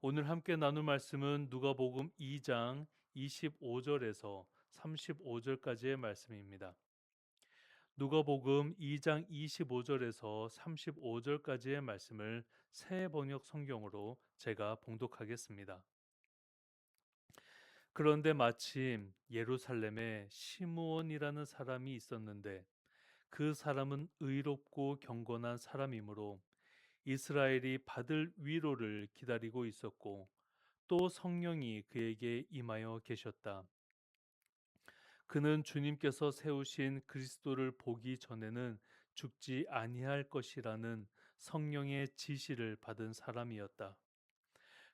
오늘 함께 나눌 말씀은 누가복음 2장 25절에서 35절까지의 말씀입니다. 누가복음 2장 25절에서 35절까지의 말씀을 새 번역 성경으로 제가 봉독하겠습니다. 그런데 마침 예루살렘에 시므온이라는 사람이 있었는데 그 사람은 의롭고 경건한 사람이므로 이스라엘이 받을 위로를 기다리고 있었고 또 성령이 그에게 임하여 계셨다. 그는 주님께서 세우신 그리스도를 보기 전에는 죽지 아니할 것이라는 성령의 지시를 받은 사람이었다.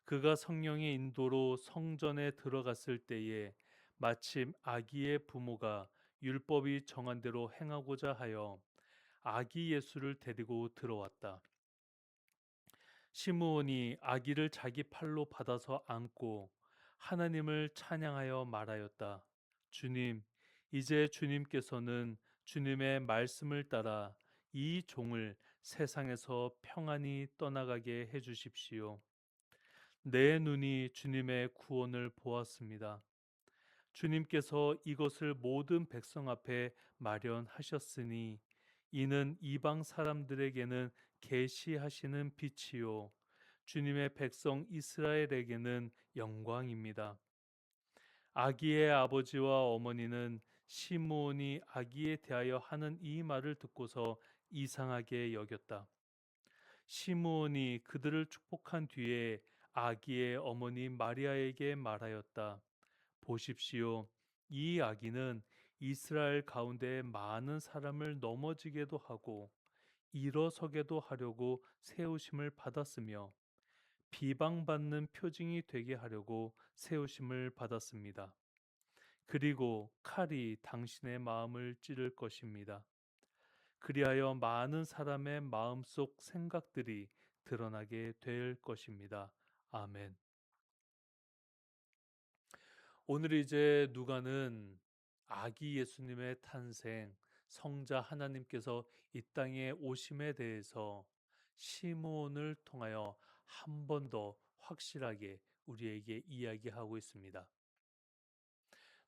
그가 성령의 인도로 성전에 들어갔을 때에 마침 아기의 부모가 율법이 정한 대로 행하고자 하여 아기 예수를 데리고 들어왔다. 시므온이 아기를 자기 팔로 받아서 안고 하나님을 찬양하여 말하였다. 주님, 이제 주님께서는 주님의 말씀을 따라 이 종을 세상에서 평안히 떠나가게 해주십시오. 내 눈이 주님의 구원을 보았습니다. 주님께서 이것을 모든 백성 앞에 마련하셨으니 이는 이방 사람들에게는 계시하시는 빛이요 주님의 백성 이스라엘에게는 영광입니다. 아기의 아버지와 어머니는 시므온이 아기에 대하여 하는 이 말을 듣고서 이상하게 여겼다. 시므온이 그들을 축복한 뒤에 아기의 어머니 마리아에게 말하였다. 보십시오. 이 아기는 이스라엘 가운데 많은 사람을 넘어지게도 하고 일어서게도 하려고 세우심을 받았으며 비방받는 표징이 되게 하려고 세우심을 받았습니다. 그리고 칼이 당신의 마음을 찌를 것입니다. 그리하여 많은 사람의 마음속 생각들이 드러나게 될 것입니다. 아멘. 오늘 이제 누가는 아기 예수님의 탄생, 성자 하나님께서 이 땅에 오심에 대해서 시므온을 통하여 한 번 더 확실하게 우리에게 이야기하고 있습니다.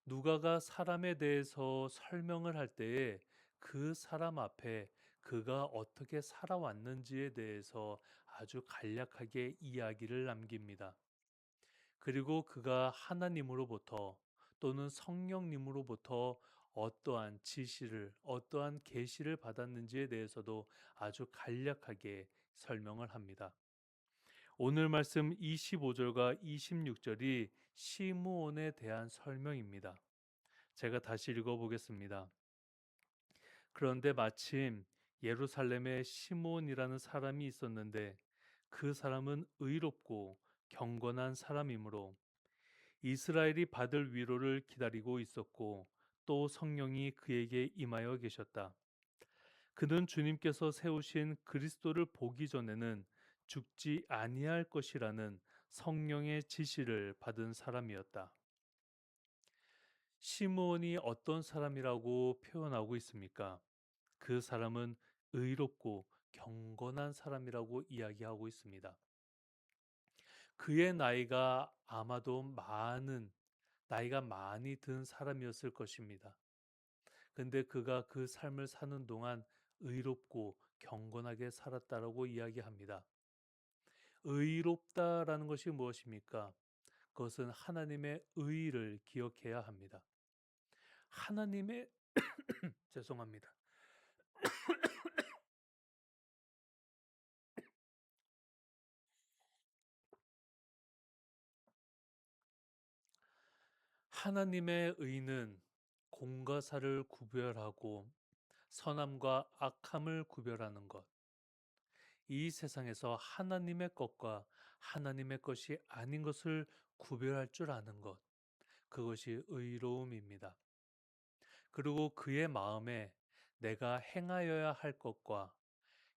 누가가 사람에 대해서 설명을 할 때에 그 사람 앞에 그가 어떻게 살아왔는지에 대해서 아주 간략하게 이야기를 남깁니다. 그리고 그가 하나님으로부터 또는 성령님으로부터 어떠한 지시를, 어떠한 계시를 받았는지에 대해서도 아주 간략하게 설명을 합니다. 오늘 말씀 25절과 26절이 시므온에 대한 설명입니다. 제가 다시 읽어보겠습니다. 그런데 마침 예루살렘에 시므온이라는 사람이 있었는데 그 사람은 의롭고 경건한 사람이므로 이스라엘이 받을 위로를 기다리고 있었고 또 성령이 그에게 임하여 계셨다. 그는 주님께서 세우신 그리스도를 보기 전에는 죽지 아니할 것이라는 성령의 지시를 받은 사람이었다. 시므온이 어떤 사람이라고 표현하고 있습니까? 그 사람은 의롭고 경건한 사람이라고 이야기하고 있습니다. 그의 나이가 아마도 나이가 많이 든 사람이었을 것입니다. 근데 그가 그 삶을 사는 동안 의롭고 경건하게 살았다라고 이야기합니다. 의롭다라는 것이 무엇입니까? 그것은 하나님의 의를 기억해야 합니다. 하나님의 죄송합니다. 하나님의 의는 공과 사를 구별하고 선함과 악함을 구별하는 것. 이 세상에서 하나님의 것과 하나님의 것이 아닌 것을 구별할 줄 아는 것. 그것이 의로움입니다. 그리고 그의 마음에 내가 행하여야 할 것과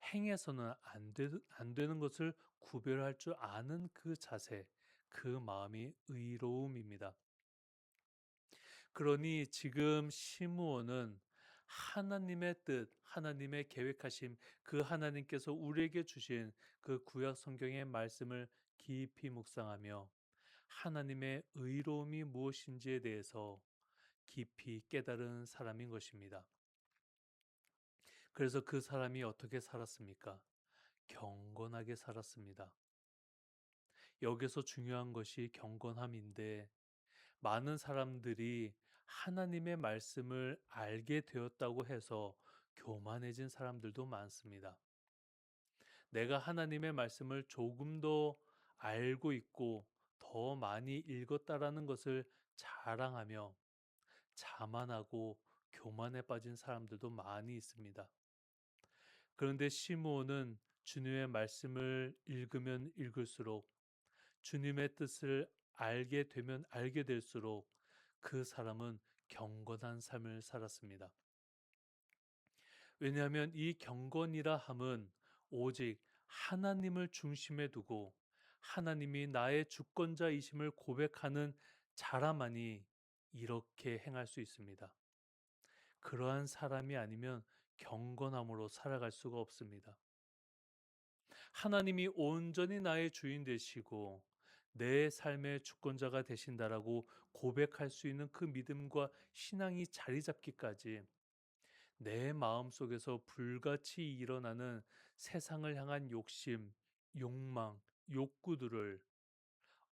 행해서는 안 되는 것을 구별할 줄 아는 그 자세, 그 마음이 의로움입니다. 그러니 지금 시므온은 하나님의 뜻, 하나님의 계획하심, 그 하나님께서 우리에게 주신 그 구약 성경의 말씀을 깊이 묵상하며 하나님의 의로움이 무엇인지에 대해서 깊이 깨달은 사람인 것입니다. 그래서 그 사람이 어떻게 살았습니까? 경건하게 살았습니다. 여기서 중요한 것이 경건함인데 많은 사람들이 하나님의 말씀을 알게 되었다고 해서 교만해진 사람들도 많습니다. 내가 하나님의 말씀을 조금 더 알고 있고 더 많이 읽었다라는 것을 자랑하며 자만하고 교만에 빠진 사람들도 많이 있습니다. 그런데 시므온은 주님의 말씀을 읽으면 읽을수록 주님의 뜻을 알게 되면 알게 될수록 그 사람은 경건한 삶을 살았습니다. 왜냐하면 이 경건이라 함은 오직 하나님을 중심에 두고 하나님이 나의 주권자이심을 고백하는 자라만이 이렇게 행할 수 있습니다. 그러한 사람이 아니면 경건함으로 살아갈 수가 없습니다. 하나님이 온전히 나의 주인 되시고 내 삶의 주권자가 되신다라고 고백할 수 있는 그 믿음과 신앙이 자리 잡기까지 내 마음속에서 불같이 일어나는 세상을 향한 욕심, 욕망, 욕구들을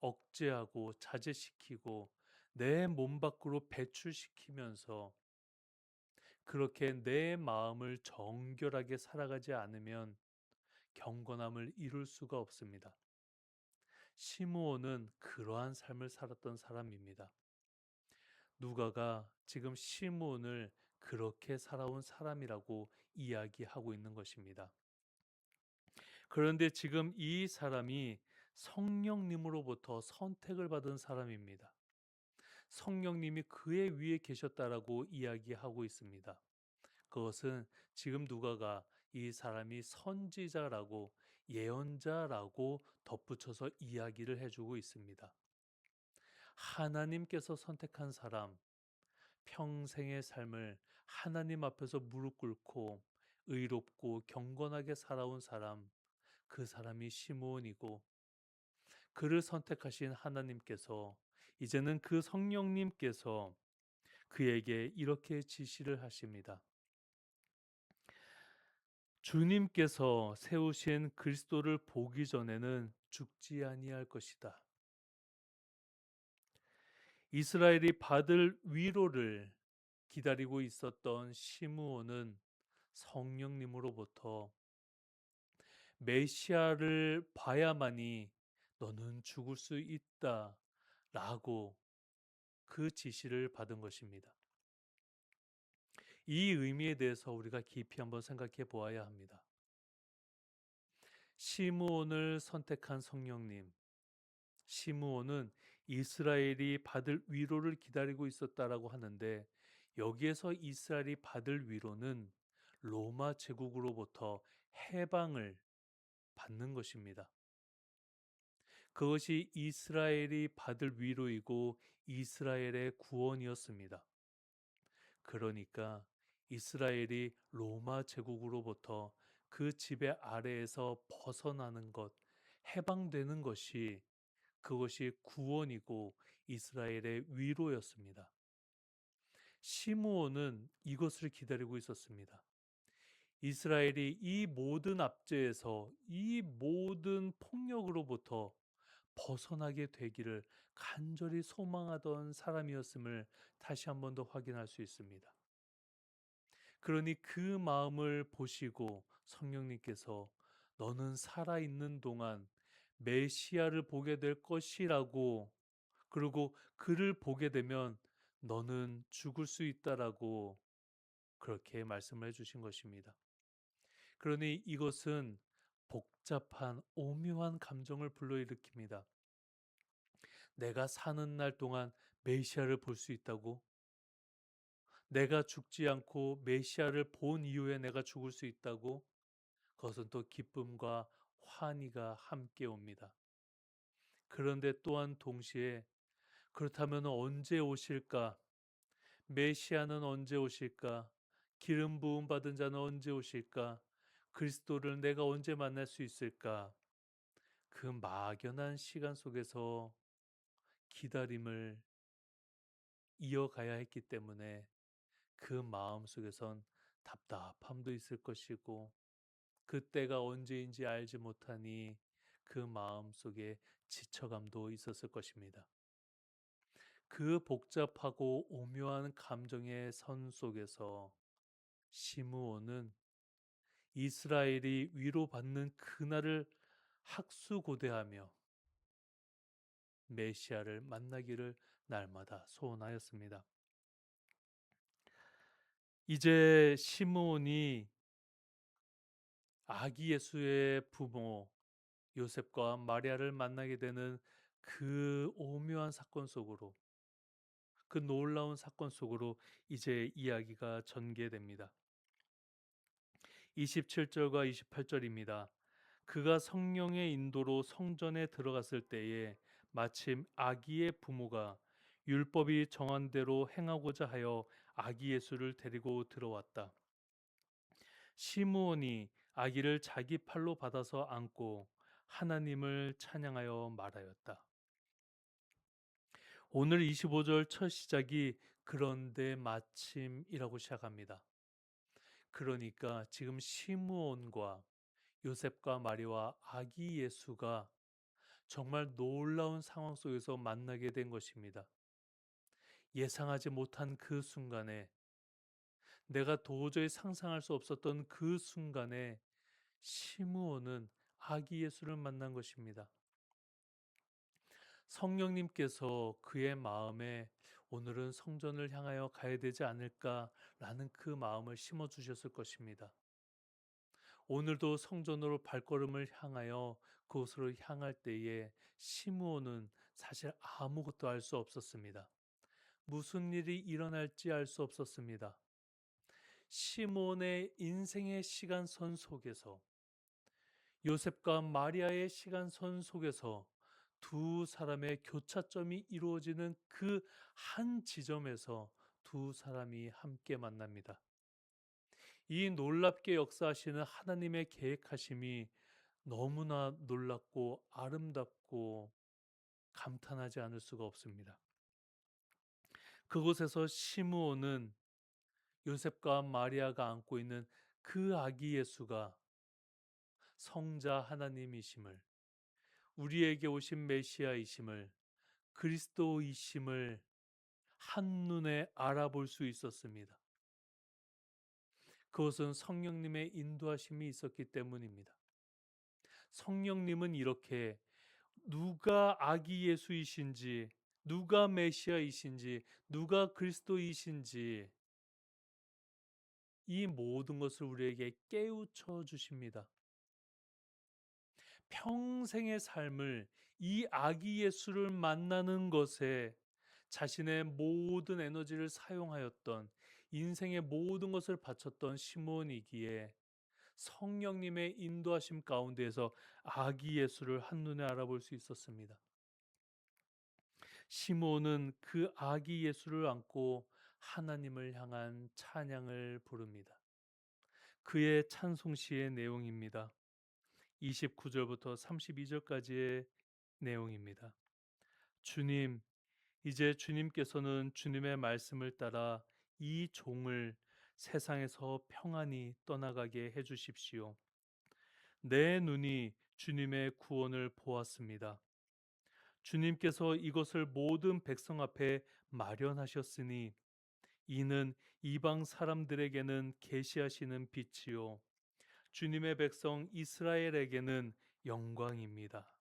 억제하고 자제시키고 내 몸 밖으로 배출시키면서 그렇게 내 마음을 정결하게 살아가지 않으면 경건함을 이룰 수가 없습니다. 시므온은 그러한 삶을 살았던 사람입니다. 누가가 지금 시므온을 그렇게 살아온 사람이라고 이야기하고 있는 것입니다. 그런데 지금 이 사람이 성령님으로부터 선택을 받은 사람입니다. 성령님이 그의 위에 계셨다라고 이야기하고 있습니다. 그것은 지금 누가가 이 사람이 선지자라고 예언자라고 덧붙여서 이야기를 해주고 있습니다. 하나님께서 선택한 사람, 평생의 삶을 하나님 앞에서 무릎 꿇고 의롭고 경건하게 살아온 사람, 그 사람이 시므온이고 그를 선택하신 하나님께서 이제는 그 성령님께서 그에게 이렇게 지시를 하십니다. 주님께서 세우신 그리스도를 보기 전에는 죽지 아니할 것이다. 이스라엘이 받을 위로를 기다리고 있었던 시므온은 성령님으로부터 메시아를 봐야만이 너는 죽을 수 있다 라고 그 지시를 받은 것입니다. 이 의미에 대해서 우리가 깊이 한번 생각해 보아야 합니다. 시므온을 선택한 성령님, 시므온은 이스라엘이 받을 위로를 기다리고 있었다라고 하는데 여기에서 이스라엘이 받을 위로는 로마 제국으로부터 해방을 받는 것입니다. 그것이 이스라엘이 받을 위로이고 이스라엘의 구원이었습니다. 그러니까 이스라엘이 로마 제국으로부터 그 지배 아래에서 벗어나는 것, 해방되는 것이 그것이 구원이고 이스라엘의 위로였습니다. 시므온은 이것을 기다리고 있었습니다. 이스라엘이 이 모든 압제에서 이 모든 폭력으로부터 벗어나게 되기를 간절히 소망하던 사람이었음을 다시 한 번 더 확인할 수 있습니다. 그러니 그 마음을 보시고 성령님께서 너는 살아있는 동안 메시아를 보게 될 것이라고 그리고 그를 보게 되면 너는 죽을 수 있다라고 그렇게 말씀을 해주신 것입니다. 그러니 이것은 복잡한 오묘한 감정을 불러일으킵니다. 내가 사는 날 동안 메시아를 볼 수 있다고? 내가 죽지 않고 메시아를 본 이후에 내가 죽을 수 있다고? 그것은 또 기쁨과 환희가 함께 옵니다. 그런데 또한 동시에 그렇다면 언제 오실까? 메시아는 언제 오실까? 기름 부음 받은 자는 언제 오실까? 그리스도를 내가 언제 만날 수 있을까? 그 막연한 시간 속에서 기다림을 이어가야 했기 때문에 그 마음 속에선 답답함도 있을 것이고 그때가 언제인지 알지 못하니 그 마음 속에 지쳐감도 있었을 것입니다. 그 복잡하고 오묘한 감정의 선 속에서 시므온은 이스라엘이 위로받는 그날을 학수고대하며 메시아를 만나기를 날마다 소원하였습니다. 이제 시므온이 아기 예수의 부모 요셉과 마리아를 만나게 되는 그 오묘한 사건 속으로, 그 놀라운 사건 속으로 이제 이야기가 전개됩니다. 27절과 28절입니다. 그가 성령의 인도로 성전에 들어갔을 때에 마침 아기의 부모가 율법이 정한 대로 행하고자 하여 아기 예수를 데리고 들어왔다. 시므온이 아기를 자기 팔로 받아서 안고 하나님을 찬양하여 말하였다. 오늘 25절 첫 시작이 그런데 마침이라고 시작합니다. 그러니까 지금 시므온과 요셉과 마리와 아기 예수가 정말 놀라운 상황 속에서 만나게 된 것입니다. 예상하지 못한 그 순간에, 내가 도저히 상상할 수 없었던 그 순간에 시므온은 아기 예수를 만난 것입니다. 성령님께서 그의 마음에 오늘은 성전을 향하여 가야 되지 않을까라는 그 마음을 심어 주셨을 것입니다. 오늘도 성전으로 발걸음을 향하여 그곳으로 향할 때에 시므온은 사실 아무것도 알 수 없었습니다. 무슨 일이 일어날지 알 수 없었습니다. 시므온의 인생의 시간선 속에서, 요셉과 마리아의 시간선 속에서 두 사람의 교차점이 이루어지는 그 한 지점에서 두 사람이 함께 만납니다. 이 놀랍게 역사하시는 하나님의 계획하심이 너무나 놀랍고 아름답고 감탄하지 않을 수가 없습니다. 그곳에서 시므온은 요셉과 마리아가 안고 있는 그 아기 예수가 성자 하나님이심을, 우리에게 오신 메시아이심을, 그리스도이심을 한눈에 알아볼 수 있었습니다. 그것은 성령님의 인도하심이 있었기 때문입니다. 성령님은 이렇게 누가 아기 예수이신지, 누가 메시아이신지, 누가 그리스도이신지 이 모든 것을 우리에게 깨우쳐 주십니다. 평생의 삶을 이 아기 예수를 만나는 것에 자신의 모든 에너지를 사용하였던, 인생의 모든 것을 바쳤던 시몬이기에 성령님의 인도하심 가운데에서 아기 예수를 한눈에 알아볼 수 있었습니다. 시몬은 그 아기 예수를 안고 하나님을 향한 찬양을 부릅니다. 그의 찬송시의 내용입니다. 29절부터 32절까지의 내용입니다. 주님, 이제 주님께서는 주님의 말씀을 따라 이 종을 세상에서 평안히 떠나가게 해주십시오. 내 눈이 주님의 구원을 보았습니다. 주님께서 이것을 모든 백성 앞에 마련하셨으니 이는 이방 사람들에게는 계시하시는 빛이요 주님의 백성 이스라엘에게는 영광입니다.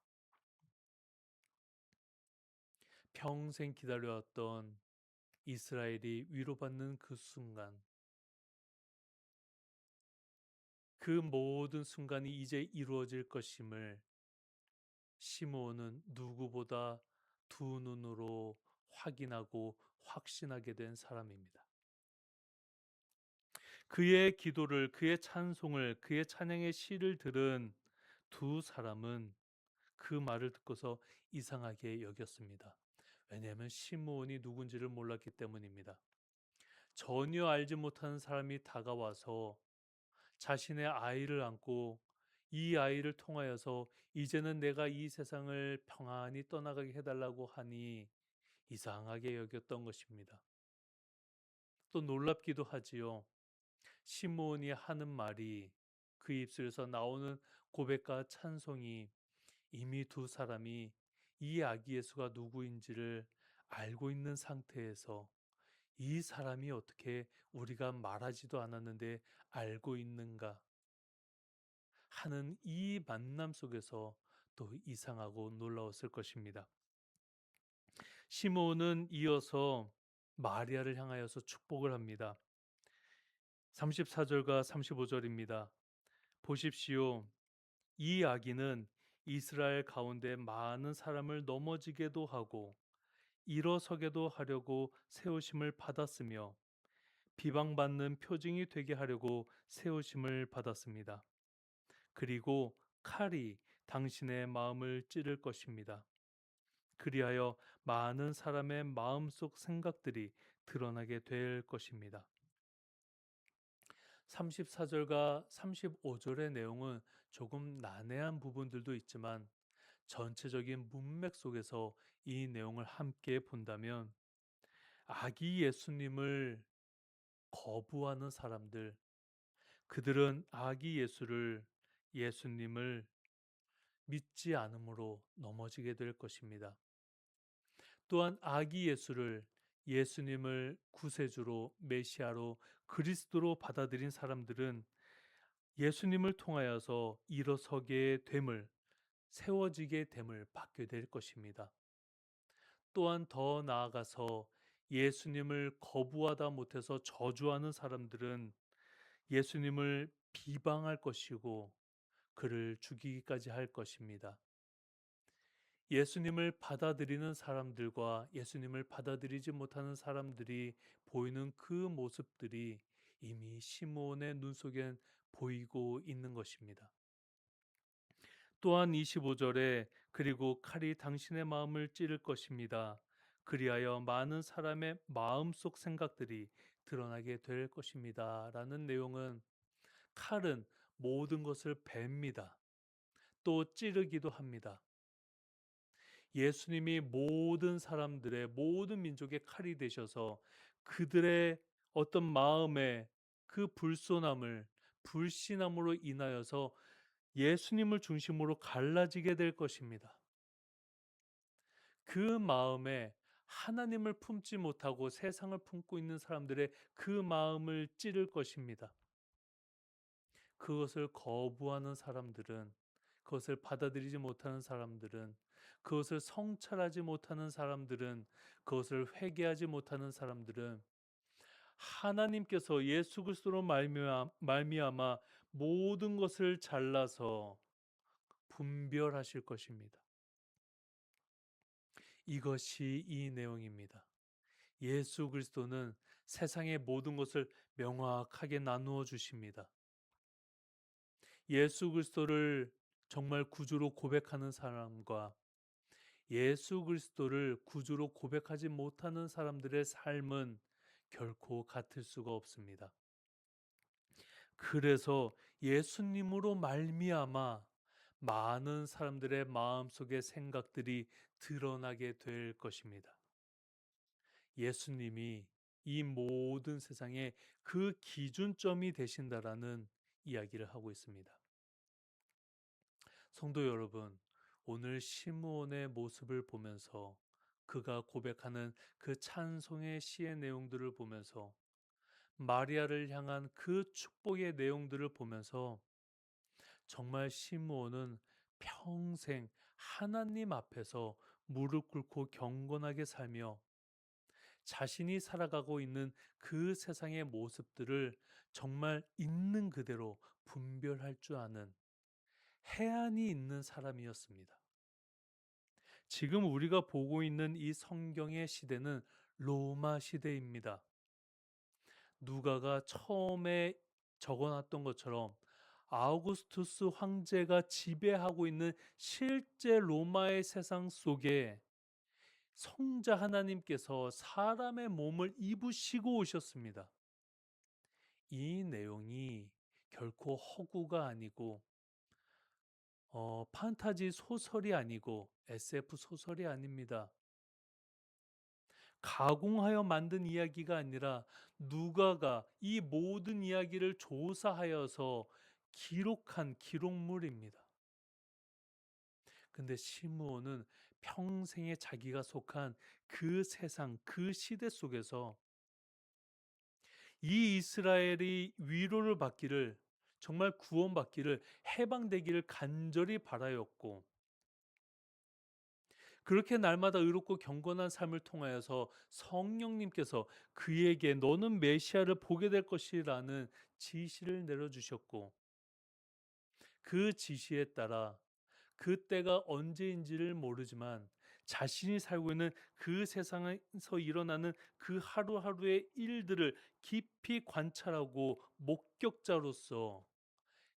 평생 기다려왔던 이스라엘이 위로받는 그 순간, 그 모든 순간이 이제 이루어질 것임을 시므온은 누구보다 두 눈으로 확인하고 확신하게 된 사람입니다. 그의 기도를, 그의 찬송을, 그의 찬양의 시를 들은 두 사람은 그 말을 듣고서 이상하게 여겼습니다. 왜냐하면 시므온이 누군지를 몰랐기 때문입니다. 전혀 알지 못하는 사람이 다가와서 자신의 아이를 안고 이 아이를 통하여서 이제는 내가 이 세상을 평안히 떠나가게 해달라고 하니 이상하게 여겼던 것입니다. 또 놀랍기도 하지요. 시므온이 하는 말이, 그 입술에서 나오는 고백과 찬송이 이미 두 사람이 이 아기 예수가 누구인지를 알고 있는 상태에서 이 사람이 어떻게 우리가 말하지도 않았는데 알고 있는가 하는 이 만남 속에서 또 이상하고 놀라웠을 것입니다. 시므온은 이어서 마리아를 향하여서 축복을 합니다. 34절과 35절입니다. 보십시오. 이 아기는 이스라엘 가운데 많은 사람을 넘어지게도 하고 일어서게도 하려고 세우심을 받았으며 비방받는 표징이 되게 하려고 세우심을 받았습니다. 그리고 칼이 당신의 마음을 찌를 것입니다. 그리하여 많은 사람의 마음속 생각들이 드러나게 될 것입니다. 34절과 35절의 내용은 조금 난해한 부분들도 있지만 전체적인 문맥 속에서 이 내용을 함께 본다면 아기 예수님을 거부하는 사람들, 그들은 아기 예수님을 믿지 않음으로 넘어지게 될 것입니다. 또한 아기 예수님을 구세주로, 메시아로, 그리스도로 받아들인 사람들은 예수님을 통하여서 일어서게 됨을, 세워지게 됨을 받게 될 것입니다. 또한 더 나아가서 예수님을 거부하다 못해서 저주하는 사람들은 예수님을 비방할 것이고 그를 죽이기까지 할 것입니다. 예수님을 받아들이는 사람들과 예수님을 받아들이지 못하는 사람들이 보이는 그 모습들이 이미 시므온의 눈 속엔 보이고 있는 것입니다. 또한 25절에 그리고 칼이 당신의 마음을 찌를 것입니다. 그리하여 많은 사람의 마음속 생각들이 드러나게 될 것입니다. 라는 내용은 칼은 모든 것을 벨니다. 또 찌르기도 합니다. 예수님이 모든 사람들의, 모든 민족의 칼이 되셔서 그들의 어떤 마음의 그 불신함으로 인하여서 예수님을 중심으로 갈라지게 될 것입니다. 그 마음에 하나님을 품지 못하고 세상을 품고 있는 사람들의 그 마음을 찌를 것입니다. 그것을 거부하는 사람들은, 그것을 받아들이지 못하는 사람들은, 그것을 성찰하지 못하는 사람들은, 그것을 회개하지 못하는 사람들은 하나님께서 예수 그리스도로 말미암아 모든 것을 잘라서 분별하실 것입니다. 이것이 이 내용입니다. 예수 그리스도는 세상의 모든 것을 명확하게 나누어 주십니다. 예수 그리스도를 정말 구주로 고백하는 사람과 예수 그리스도를 구주로 고백하지 못하는 사람들의 삶은 결코 같을 수가 없습니다. 그래서 예수님으로 말미암아 많은 사람들의 마음속의 생각들이 드러나게 될 것입니다. 예수님이 이 모든 세상의 그 기준점이 되신다라는 이야기를 하고 있습니다. 성도 여러분, 오늘 시므온의 모습을 보면서 그가 고백하는 그 찬송의 시의 내용들을 보면서 마리아를 향한 그 축복의 내용들을 보면서 정말 시므온은 평생 하나님 앞에서 무릎 꿇고 경건하게 살며 자신이 살아가고 있는 그 세상의 모습들을 정말 있는 그대로 분별할 줄 아는 해안이 있는 사람이었습니다. 지금 우리가 보고 있는 이 성경의 시대는 로마 시대입니다. 누가가 처음에 적어놨던 것처럼 아우구스투스 황제가 지배하고 있는 실제 로마의 세상 속에 성자 하나님께서 사람의 몸을 입으시고 오셨습니다. 이 내용이 결코 허구가 아니고 판타지 소설이 아니고 SF 소설이 아닙니다. 가공하여 만든 이야기가 아니라 누가가 이 모든 이야기를 조사하여서 기록한 기록물입니다. 근데 시므온은 평생에 자기가 속한 그 세상, 그 시대 속에서 이 이스라엘이 위로를 받기를, 정말 구원받기를, 해방되기를 간절히 바라였고, 그렇게 날마다 의롭고 경건한 삶을 통하여서 성령님께서 그에게 너는 메시아를 보게 될 것이라는 지시를 내려주셨고, 그 지시에 따라 그때가 언제인지를 모르지만 자신이 살고 있는 그 세상에서 일어나는 그 하루하루의 일들을 깊이 관찰하고 목격자로서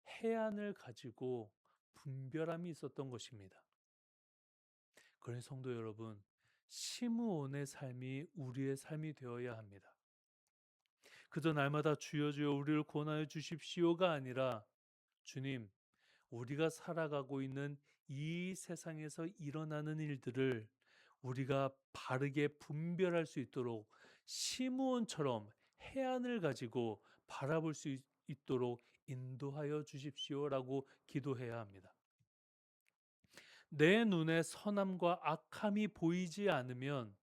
해안을 가지고 분별함이 있었던 것입니다. 그런 성도 여러분, 시므온의 삶이 우리의 삶이 되어야 합니다. 그저 날마다 주여 주여 우리를 구원하여 주십시오가 아니라 주님, 우리가 살아가고 있는 이 세상에서 일어나는 일들을 우리가 바르게 분별할 수 있도록 시므온처럼 해안을 가지고 바라볼 수 있도록 인도하여 주십시오라고 기도해야 합니다. 내 눈에 선함과 악함이 보이지 않으면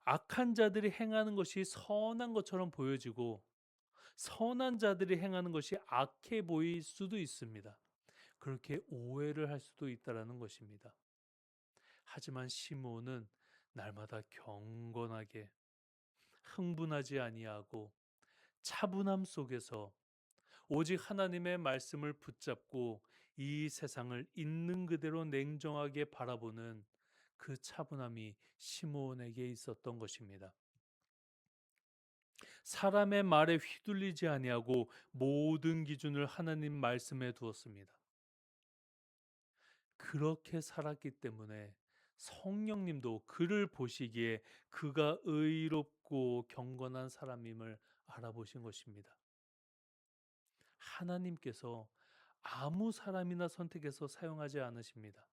악한 자들이 행하는 것이 선한 것처럼 보여지고 선한 자들이 행하는 것이 악해 보일 수도 있습니다. 그렇게 오해를 할 수도 있다라는 것입니다. 하지만 시므온은 날마다 경건하게 흥분하지 아니하고 차분함 속에서 오직 하나님의 말씀을 붙잡고 이 세상을 있는 그대로 냉정하게 바라보는 그 차분함이 시므온에게 있었던 것입니다. 사람의 말에 휘둘리지 아니하고 모든 기준을 하나님 말씀에 두었습니다. 그렇게 살았기 때문에 성령님도 그를 보시기에 그가 의롭고 경건한 사람임을 알아보신 것입니다. 하나님께서 아무 사람이나 선택해서 사용하지 않으십니다.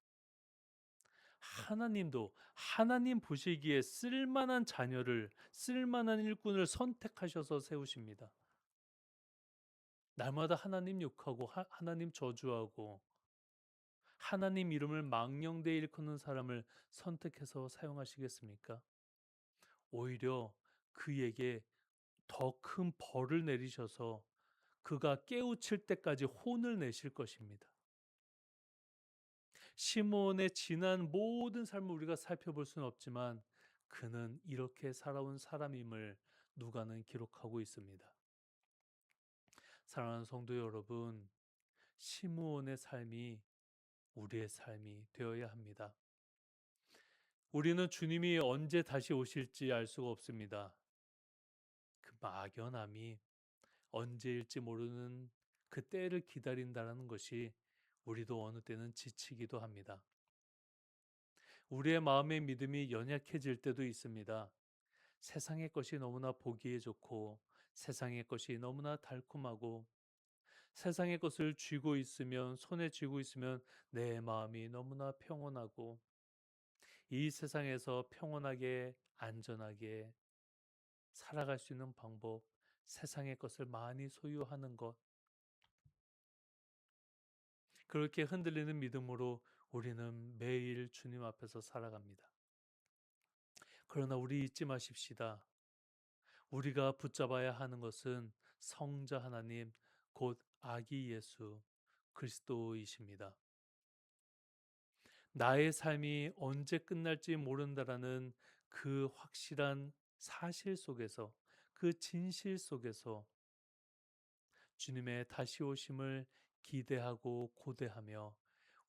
하나님도 하나님 보시기에 쓸만한 자녀를, 쓸만한 일꾼을 선택하셔서 세우십니다. 날마다 하나님 욕하고 하나님 저주하고 하나님 이름을 망령되이 일컫는 사람을 선택해서 사용하시겠습니까? 오히려 그에게 더 큰 벌을 내리셔서 그가 깨우칠 때까지 혼을 내실 것입니다. 시므온의 지난 모든 삶을 우리가 살펴볼 수는 없지만 그는 이렇게 살아온 사람임을 누가는 기록하고 있습니다. 사랑하는 성도 여러분, 시므온의 삶이 우리의 삶이 되어야 합니다. 우리는 주님이 언제 다시 오실지 알 수가 없습니다. 그 막연함이 언제일지 모르는 그 때를 기다린다는 것이 우리도 어느 때는 지치기도 합니다. 우리의 마음의 믿음이 연약해질 때도 있습니다. 세상의 것이 너무나 보기에 좋고 세상의 것이 너무나 달콤하고 세상의 것을 쥐고 있으면 손에 쥐고 있으면 내 마음이 너무나 평온하고 이 세상에서 평온하게 안전하게 살아갈 수 있는 방법, 세상의 것을 많이 소유하는 것, 그렇게 흔들리는 믿음으로 우리는 매일 주님 앞에서 살아갑니다. 그러나 우리 잊지 마십시다. 우리가 붙잡아야 하는 것은 성자 하나님, 곧 아기 예수 그리스도이십니다. 나의 삶이 언제 끝날지 모른다라는 그 확실한 사실 속에서, 그 진실 속에서 주님의 다시 오심을 기대하고 고대하며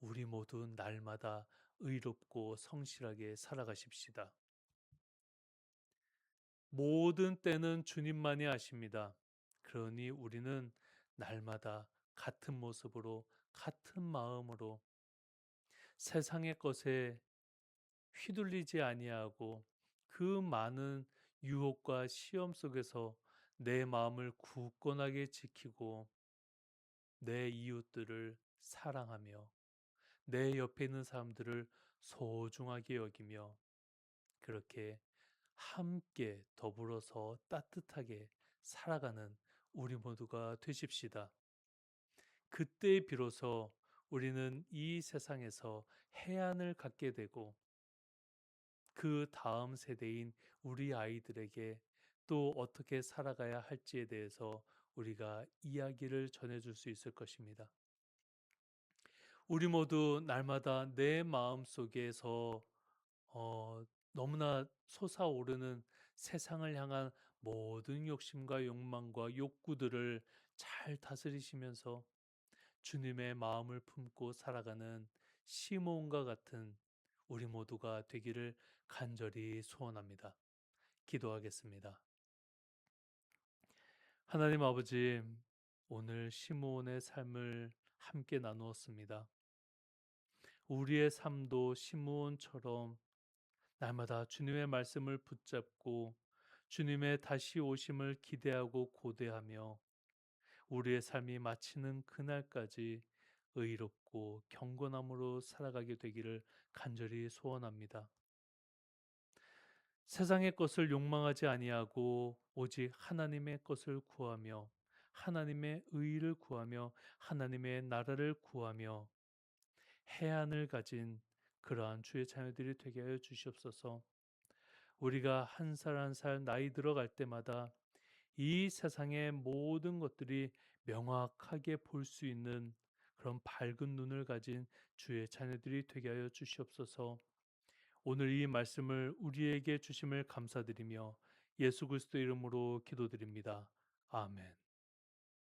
우리 모두 날마다 의롭고 성실하게 살아가십시다. 모든 때는 주님만이 아십니다. 그러니 우리는 날마다 같은 모습으로, 같은 마음으로 세상의 것에 휘둘리지 아니하고 그 많은 유혹과 시험 속에서 내 마음을 굳건하게 지키고 내 이웃들을 사랑하며 내 옆에 있는 사람들을 소중하게 여기며 그렇게 함께 더불어서 따뜻하게 살아가는 우리 모두가 되십시다. 그때 비로소 우리는 이 세상에서 해안을 갖게 되고 그 다음 세대인 우리 아이들에게 또 어떻게 살아가야 할지에 대해서 우리가 이야기를 전해줄 수 있을 것입니다. 우리 모두 날마다 내 마음 속에서 너무나 솟아오르는 세상을 향한 모든 욕심과 욕망과 욕구들을 잘 다스리시면서 주님의 마음을 품고 살아가는 시므온과 같은 우리 모두가 되기를 간절히 소원합니다. 기도하겠습니다. 하나님 아버지, 오늘 시므온의 삶을 함께 나누었습니다. 우리의 삶도 시므온처럼 날마다 주님의 말씀을 붙잡고 주님의 다시 오심을 기대하고 고대하며 우리의 삶이 마치는 그날까지 의롭고 경건함으로 살아가게 되기를 간절히 소원합니다. 세상의 것을 욕망하지 아니하고 오직 하나님의 것을 구하며 하나님의 의를 구하며 하나님의 나라를 구하며 해안을 가진 그러한 주의 자녀들이 되게 하여 주시옵소서. 우리가 한 살 한 살 나이 들어갈 때마다 이 세상의 모든 것들이 명확하게 볼 수 있는 그런 밝은 눈을 가진 주의 자녀들이 되게 하여 주시옵소서. 오늘 이 말씀을 우리에게 주심을 감사드리며 예수 그리스도 이름으로 기도드립니다. 아멘.